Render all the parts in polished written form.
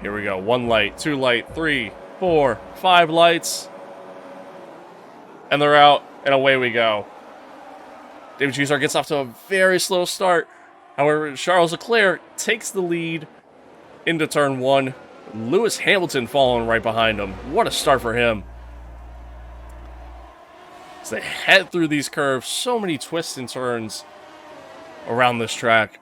Here we go. 1 light, 2 light, 3, 4, 5 lights. And they're out, and away we go. David Cheesar gets off to a very slow start. However, Charles Leclerc takes the lead into turn 1. Lewis Hamilton following right behind him. What a start for him. As they head through these curves, so many twists and turns around this track.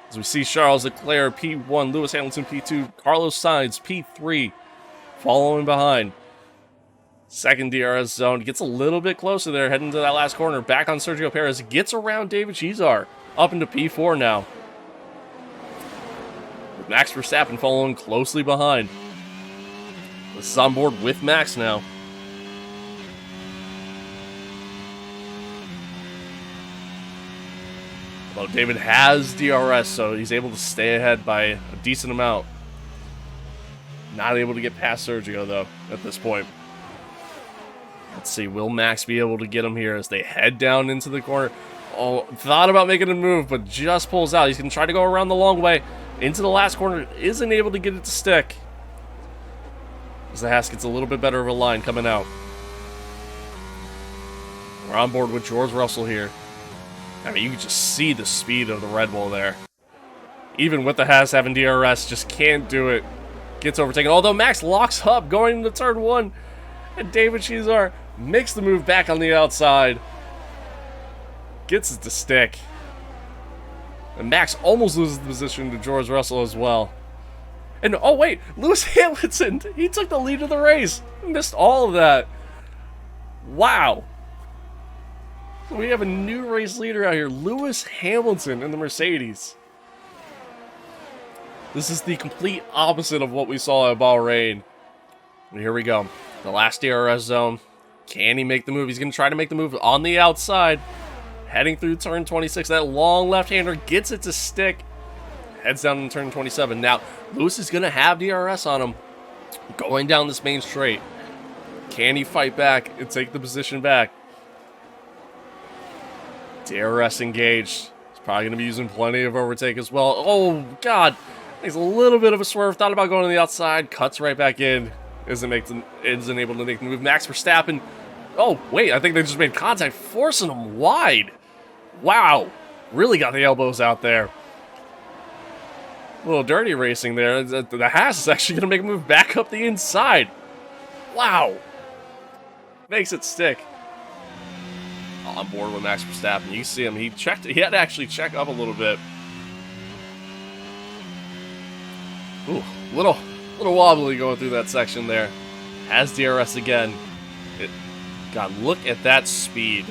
As we see Charles Leclerc P1, Lewis Hamilton P2, Carlos Sainz P3 following behind. Second DRS zone, gets a little bit closer there, heading to that last corner. Back on Sergio Perez, gets around David Cheesar, up into P4 now. With Max Verstappen following closely behind. This is on board with Max now. Although David has DRS, so he's able to stay ahead by a decent amount. Not able to get past Sergio, though, at this point. Let's see, will Max be able to get him here as they head down into the corner? Oh, thought about making a move, but just pulls out. He's going to try to go around the long way into the last corner. Isn't able to get it to stick. As the Haas gets a little bit better of a line coming out. We're on board with George Russell here. I mean, you can just see the speed of the Red Bull there. Even with the Haas having DRS, just can't do it. Gets overtaken. Although Max locks up going into turn 1. And David Cheesar makes the move back on the outside. Gets it to stick. And Max almost loses the position to George Russell as well. And, oh wait, Lewis Hamilton, he took the lead of the race. Missed all of that. Wow. So we have a new race leader out here, Lewis Hamilton in the Mercedes. This is the complete opposite of what we saw at Bahrain. And here we go. The last DRS zone. Can he make the move? He's going to try to make the move on the outside. Heading through turn 26. That long left-hander gets it to stick. Heads down in turn 27. Now, Lewis is going to have DRS on him going down this main straight. Can he fight back and take the position back? DRS engaged. He's probably going to be using plenty of overtake as well. Oh, God. Takes a little bit of a swerve. Thought about going on the outside. Cuts right back in. Isn't able to make the move. Max Verstappen. Oh, wait. I think they just made contact, forcing him wide. Wow. Really got the elbows out there. A little dirty racing there. The Haas is actually going to make a move back up the inside. Wow. Makes it stick. On board with Max Verstappen. You see him. He had to actually check up a little bit. Ooh, little wobbly going through that section there. Has DRS again. God, look at that speed.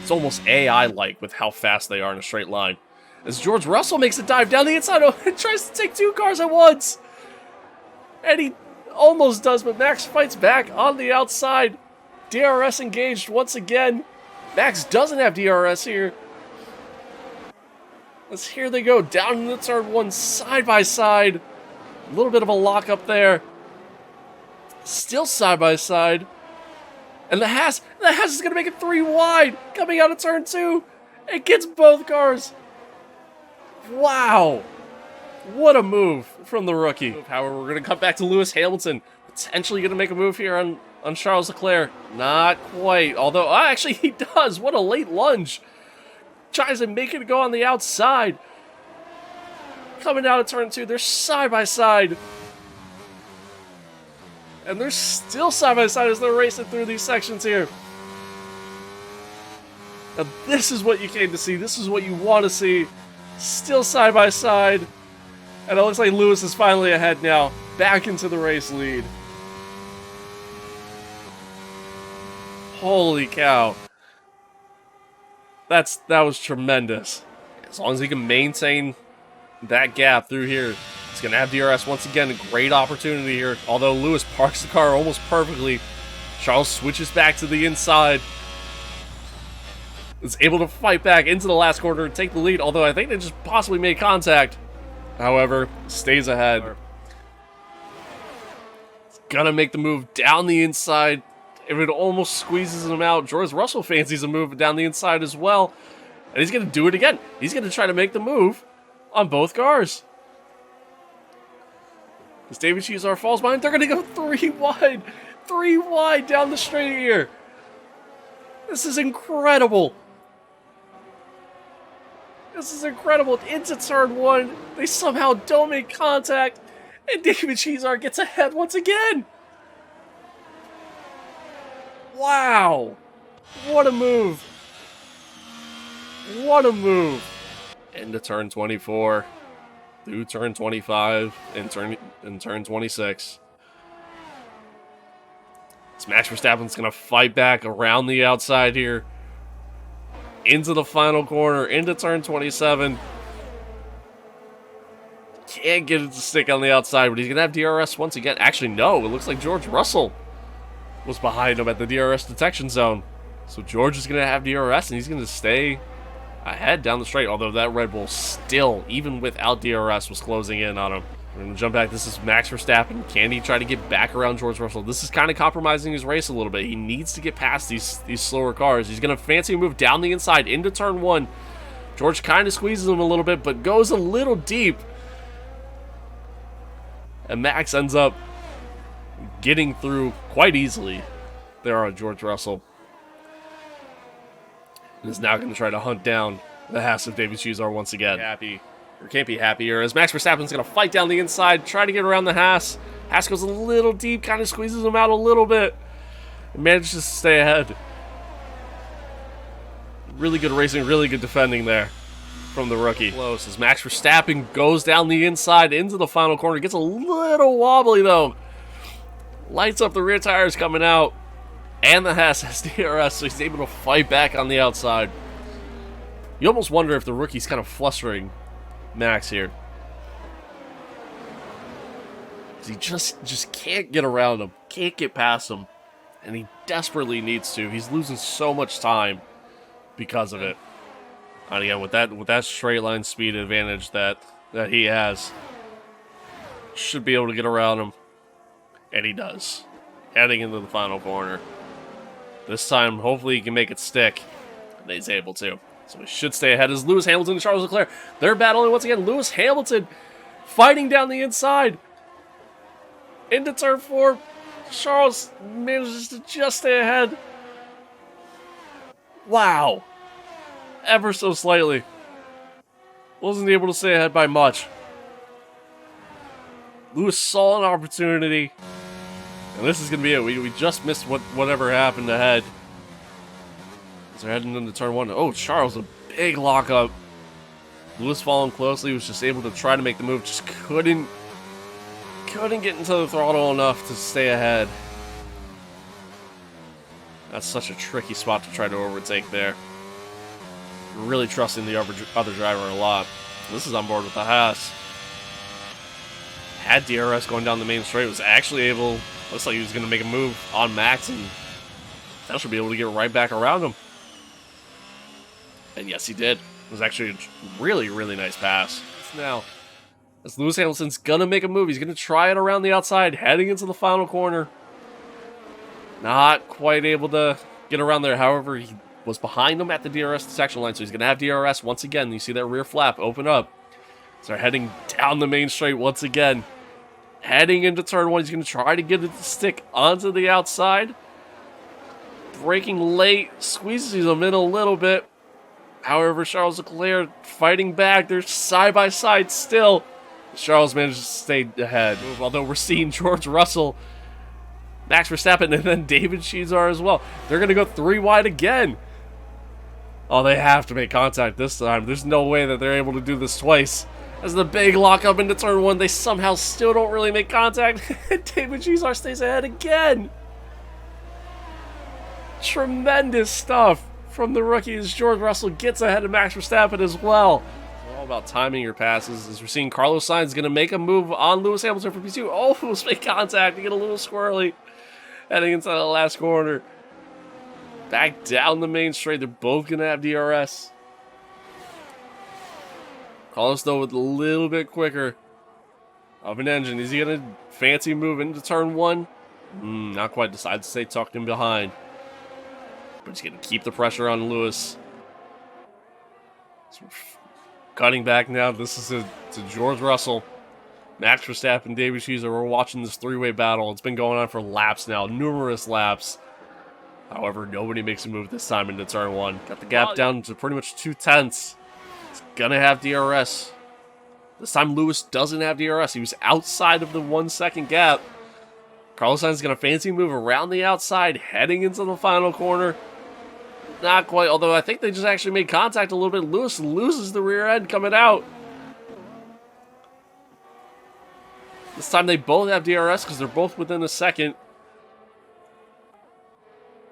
It's almost AI-like with how fast they are in a straight line. As George Russell makes a dive down the inside and tries to take 2 cars at once. And he almost does, but Max fights back on the outside. DRS engaged once again. Max doesn't have DRS here. Here they go, down in the turn 1, side by side. A little bit of a lock up there. Still side by side. And the Haas is going to make it 3 wide. Coming out of turn 2. It gets both cars. Wow. What a move from the rookie. However, we're going to cut back to Lewis Hamilton. Potentially going to make a move here on Charles Leclerc. Not quite. Although, actually, he does. What a late lunge. Tries to make it go on the outside. Coming out of turn 2. They're side by side. And they're still side by side as they're racing through these sections here. Now, this is what you came to see. This is what you want to see. Still side by side. And it looks like Lewis is finally ahead now. Back into the race lead. Holy cow. That was tremendous. As long as he can maintain that gap through here. He's going to have DRS once again. A great opportunity here. Although Lewis parks the car almost perfectly. Charles switches back to the inside. Is able to fight back into the last corner and take the lead. Although I think they just possibly made contact. However, stays ahead. He's going to make the move down the inside. If it almost squeezes him out, George Russell fancies a move down the inside as well. And he's going to do it again. He's going to try to make the move. on both cars. As David Chiesar falls behind, they're going to go 3 wide. 3 wide down the straight here. This is incredible. This is incredible. Into turn 1. They somehow don't make contact. And David Chiesar gets ahead once again. Wow. What a move. What a move. Into turn 24. Through turn 25 and turn 26. Max Verstappen's going to fight back around the outside here. Into the final corner, into turn 27. Can't get it to stick on the outside, but he's going to have DRS once again. Actually, no, it looks like George Russell was behind him at the DRS detection zone. So George is going to have DRS, and he's going to stay ahead down the straight, although that Red Bull still, even without DRS, was closing in on him. We're going to jump back. This is Max Verstappen. Can he try to get back around George Russell? This is kind of compromising his race a little bit. He needs to get past these slower cars. He's going to fancy move down the inside into turn 1. George kind of squeezes him a little bit, but goes a little deep. And Max ends up getting through quite easily there on George Russell. And is now going to try to hunt down the Haas of David Chiesar once again. Happy. Or can't be happier, as Max Verstappen's going to fight down the inside, try to get around the Haas. Haas goes a little deep, kind of squeezes him out a little bit, and manages to stay ahead. Really good racing, really good defending there from the rookie. Close as Max Verstappen goes down the inside into the final corner. Gets a little wobbly, though. Lights up the rear tires coming out, and the Haas has DRS, so he's able to fight back on the outside. You almost wonder if the rookie's kind of flustering Max here. He just can't get around him, can't get past him, and he desperately needs to. He's losing so much time because of it. And again, with that straight line speed advantage that he has, should be able to get around him, and he does. Heading into the final corner. This time, hopefully, he can make it stick, and he's able to. So we should stay ahead as Lewis Hamilton and Charles Leclerc. They're battling once again. Lewis Hamilton fighting down the inside. Into turn 4. Charles manages to just stay ahead. Wow. Ever so slightly. Wasn't able to stay ahead by much. Lewis saw an opportunity. And this is going to be it. We just missed whatever happened ahead. They're heading into turn 1. Oh, Charles, a big lockup. Lewis following closely, was just able to try to make the move. Just couldn't get into the throttle enough to stay ahead. That's such a tricky spot to try to overtake there. Really trusting the other driver a lot. This is on board with the Haas. Had DRS going down the main straight. Was actually able, looks like he was going to make a move on Max, and that should be able to get right back around him. And yes, he did. It was actually a really, really nice pass. Now, as Lewis Hamilton's going to make a move, he's going to try it around the outside, heading into the final corner. Not quite able to get around there. However, he was behind him at the DRS detection line, so he's going to have DRS once again. You see that rear flap open up. So they're heading down the main straight once again. Heading into turn 1, he's going to try to get it to stick onto the outside. Braking late, squeezes him in a little bit. However, Charles Leclerc fighting back. They're side by side still. Charles manages to stay ahead. Although we're seeing George Russell, Max Verstappen, and then David Chiesar as well. They're going to go 3 wide again. Oh, they have to make contact this time. There's no way that they're able to do this twice. As the big lockup into turn 1, they somehow still don't really make contact. David Chiesar stays ahead again. Tremendous stuff from the rookies. George Russell gets ahead of Max Verstappen as well. It's all about timing your passes. As we're seeing, Carlos Sainz going to make a move on Lewis Hamilton for P2. Almost make contact to get a little squirrely. Heading inside the last corner. Back down the main straight. They're both going to have DRS. Carlos, though, with a little bit quicker of an engine. Is he going to fancy move into turn 1? Not quite. Decides to stay tucked in behind. But he's going to keep the pressure on Lewis. So Cutting back now, this is to George Russell, Max Verstappen, David Cheezer. We're watching this three-way battle. It's been going on for laps now, numerous laps. However, nobody makes a move this time into turn one. Got the gap down to pretty much 2/10. It's gonna have DRS. This time Lewis doesn't have DRS. He was outside of the 1 second gap. Carlos Sainz is gonna fancy move around the outside, heading into the final corner. Not quite, although I think they just actually made contact a little bit. Lewis loses the rear end coming out. This time they both have DRS because they're both within a second.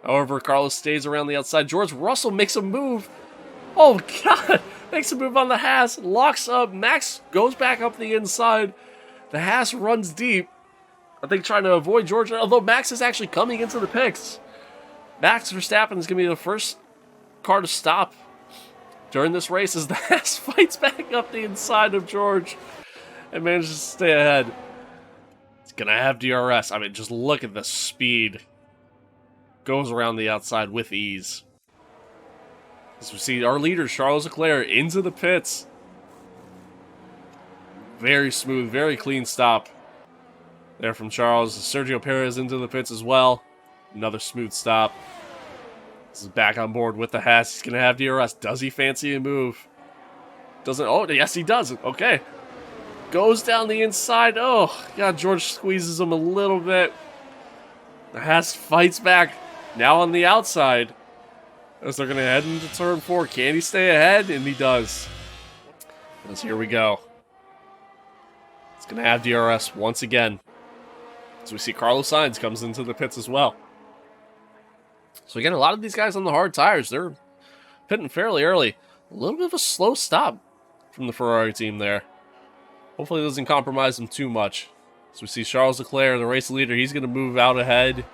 However, Carlos stays around the outside. George Russell makes a move. Oh, God. Makes a move on the Haas. Locks up. Max goes back up the inside. The Haas runs deep. I think trying to avoid George. Although Max is actually coming into the pits. Max Verstappen is going to be the first car to stop during this race as the Haas fights back up the inside of George and manages to stay ahead. It's going to have DRS. I mean, just look at the speed. Goes around the outside with ease. As we see our leader, Charles Leclerc, into the pits. Very smooth, very clean stop there from Charles. Sergio Perez into the pits as well. Another smooth stop. This is back on board with the Haas. He's going to have DRS. Does he fancy a move? Doesn't. Oh, yes, he does. Okay. Goes down the inside. Oh, God, George squeezes him a little bit. The Haas fights back. Now on the outside. As they're going to head into turn 4. Can he stay ahead? And he does. As here we go. It's going to have DRS once again. As we see Carlos Sainz comes into the pits as well. So again, a lot of these guys on the hard tires, they're pitting fairly early. A little bit of a slow stop from the Ferrari team there. Hopefully it doesn't compromise them too much. So we see Charles Leclerc, the race leader, he's going to move out ahead.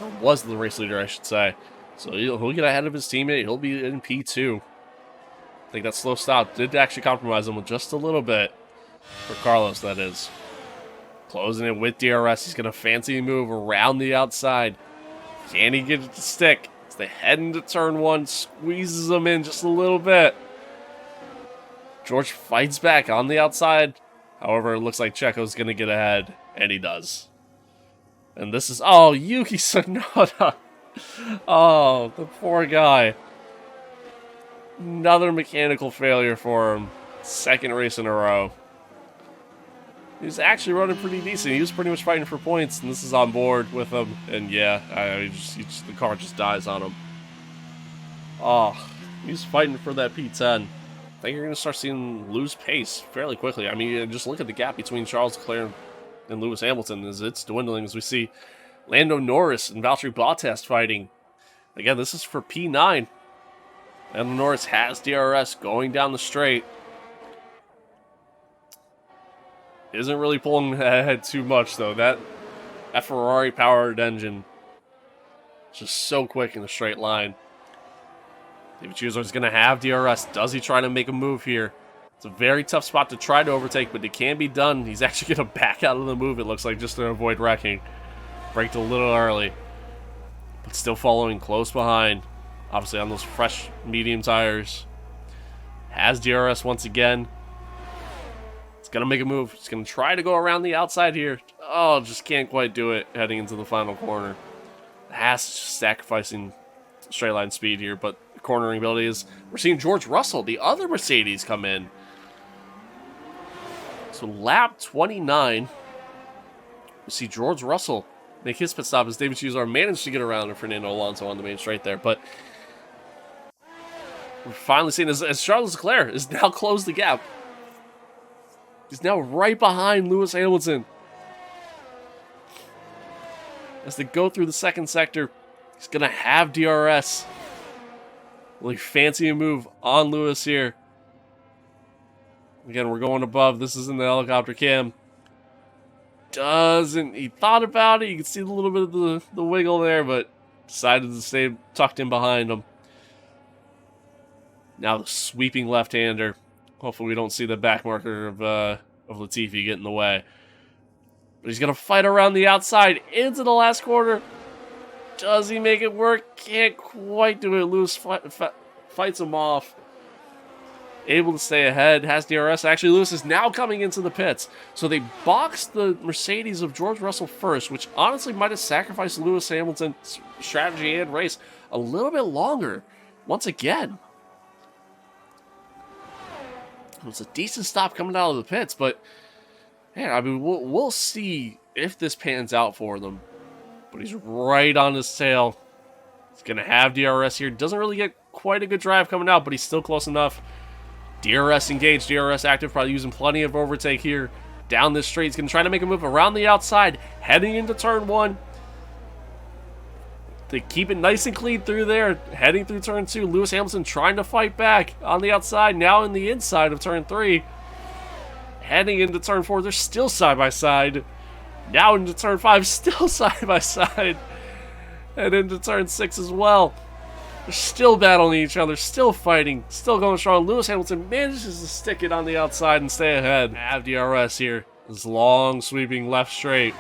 Or was the race leader, I should say. So he'll get ahead of his teammate. He'll be in P2. I think that slow stop did actually compromise him with just a little bit. For Carlos, that is. Closing it with DRS. He's going to fancy move around the outside. Can he get it to stick? As they head into turn 1, squeezes them in just a little bit. George fights back on the outside. However, it looks like Checo's going to get ahead, and he does. And this is... Oh, Yuki Tsunoda. Oh, the poor guy. Another mechanical failure for him. Second race in a row. He was actually running pretty decent. He was pretty much fighting for points, and this is on board with him. And yeah, the car just dies on him. Oh, he's fighting for that P10. I think you're going to start seeing him lose pace fairly quickly. I mean, just look at the gap between Charles Leclerc and Lewis Hamilton as it's dwindling, as we see Lando Norris and Valtteri Bottas fighting. Again, this is for P9. Lando Norris has DRS going down the straight. Isn't really pulling ahead too much, though. That Ferrari-powered engine is just so quick in a straight line. David Cheezer is going to have DRS. Does he try to make a move here? It's a very tough spot to try to overtake, but it can be done. He's actually going to back out of the move, it looks like, just to avoid wrecking. Braked a little early, but still following close behind. Obviously on those fresh medium tires. Has DRS once again. It's going to make a move. It's going to try to go around the outside here. Oh, just can't quite do it heading into the final corner. Haas just sacrificing straight line speed here, but the cornering ability is... We're seeing George Russell, the other Mercedes, come in. So lap 29, we see George Russell make his pit stop as David Cheezer managed to get around Fernando Alonso on the main straight there, but we're finally seeing as Charles Leclerc has now closed the gap. He's now right behind Lewis Hamilton. As they go through the second sector, he's going to have DRS. Will he fancy a move on Lewis here? Again, we're going above. This is in the helicopter cam. He thought about it. You can see a little bit of the wiggle there, but decided to stay tucked in behind him. Now the sweeping left-hander. Hopefully we don't see the back marker of Latifi get in the way. But he's going to fight around the outside into the last quarter. Does he make it work? Can't quite do it. Lewis fights him off. able to stay ahead, has DRS. Actually, Lewis is now coming into the pits. So they boxed the Mercedes of George Russell first, which honestly might have sacrificed Lewis Hamilton's strategy and race a little bit longer. Once again, it was a decent stop coming out of the pits, but man, I mean, we'll see if this pans out for them. But he's right on his tail. He's going to have DRS here. Doesn't really get quite a good drive coming out, but he's still close enough. DRS engaged, DRS active, probably using plenty of overtake here. Down this straight, he's going to try to make a move around the outside, heading into turn 1. They keep it nice and clean through there, heading through turn 2. Lewis Hamilton trying to fight back on the outside, now in the inside of turn 3. Heading into turn 4, they're still side by side. Now into turn 5, still side by side. And into turn 6 as well. They're still battling each other, still fighting, still going strong. Lewis Hamilton manages to stick it on the outside and stay ahead. Have DRS here. This long sweeping left straight.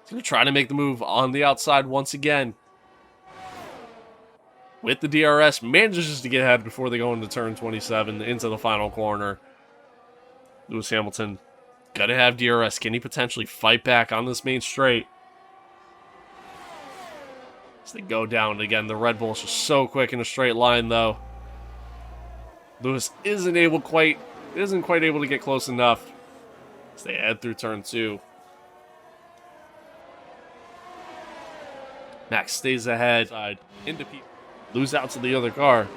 He's going to try to make the move on the outside once again. With the DRS, manages to get ahead before they go into turn 27, into the final corner. Lewis Hamilton, got to have DRS. Can he potentially fight back on this main straight? As they go down again, the Red Bull's just so quick in a straight line, though. Lewis isn't quite able to get close enough as they head through turn 2. Max stays ahead, into people, lose out to the other car.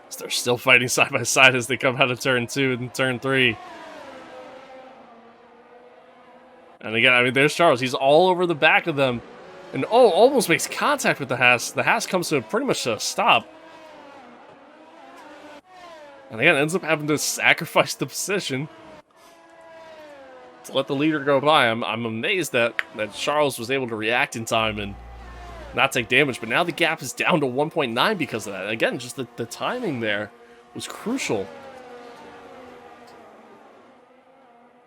So they're still fighting side by side as they come out of turn 2 and turn 3. And again, I mean, there's Charles. He's all over the back of them. And, almost makes contact with the Haas. The Haas comes to pretty much a stop. And again, ends up having to sacrifice the position to let the leader go by. I'm amazed that Charles was able to react in time and not take damage. But now the gap is down to 1.9 because of that. Again, just the timing there was crucial.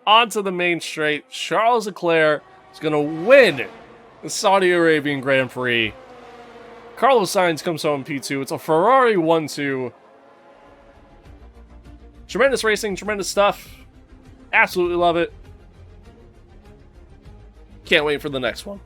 Onto the main straight. Charles Leclerc is going to win the Saudi Arabian Grand Prix. Carlos Sainz comes home in P2. It's a Ferrari 1-2. Tremendous racing, tremendous stuff. Absolutely love it. Can't wait for the next one.